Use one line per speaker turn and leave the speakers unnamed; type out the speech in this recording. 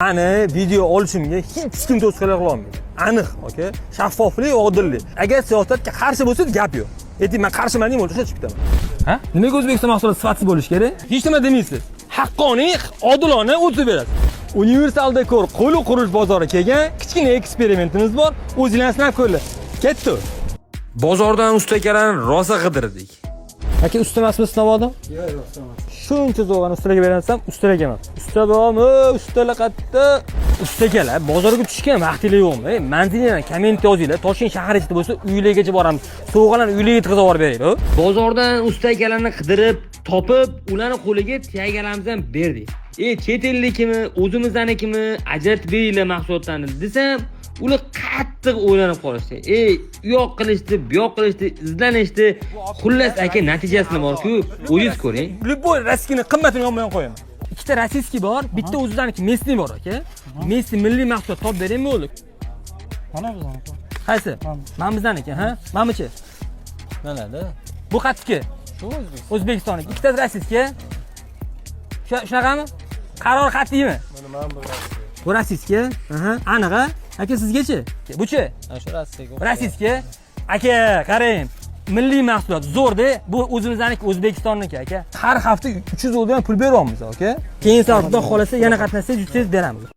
Mani video olishimga hech kim to'sqinlik qila olmaydi. Aniq, okay? Shaffoflik, odillik. Agar siyosatga qarshi bo'lsa, gap yo'q. Ayting, men qarshiman deyman, o'sha bittaman. Ha? Nimaga O'zbekiston mahsuloti sifatsiz bo'lishi kerak? Hech nima demaysiz. Haqqoniy, odilona o'tib berasiz. Universal Decor qo'li qurish bozori kelgan, kichkina eksperimentimiz bor. O'zingiz sinab ko'ringlar. Ketdi.
Bozordan ustakalarni rosa qidirdik.
Aka, usta emasmi Navodim?
Yo'q, usta.
Shuncha zo'g'ani ustalarga beransam, ustalar emas. Usta bormi? Ustalar qayerda? Ustalar bozorga tushgan vaqtingiz yo'qmi? Manzilingizdan komment yozinglar. Toshkent shahar ichida bo'lsa, uylargacha boramiz. Sovg'alarni uylarga yetkazib yuborib beraylik.
Bozordan ustakalarni qidirib, topib, ularni qo'liga tayyorlamizdan berdik. Chet ellikimi, o'zimizdanikimi ajratib beringlar mahsulotlarni desam, ular qattiq o'ylanib qolishdi. U yoq qilishdi, bu yoq qilishdi, izlanishdi. Xullas aka natijasini bor-ku, o'zingiz ko'ring.
Любой rossiyani qimmatini yonma-yon qo'yaman. Ikkita rossiyskiy bor, bitta o'zimizdaniki Messi bor aka. Messi milliy mahsulot top beraymi o'lik?
Mana bizniki.
Qaysi? Men bizdaniki, ha? Mamichi?
Manada.
Bu qaytiki?
Shu
O'zbekistonniki. Ikkita rossiyskiy. Shunaqami? Qaror qat'iymi?
Mana men bu.
Bu rossiyskiy. Aha, aniq-a? Aka sizgachi? Buchi?
Shu rossiyaga.
Rossiyskiy. Aka, qarang. Milliy mahsulot zo'rda, bu o'zimizdaniki O'zbekistonniki aka. Har hafta 300 dollardan pul beryapmiz, aka. Keyin Xudo xolasa yana qatnashsangiz 100 beramiz.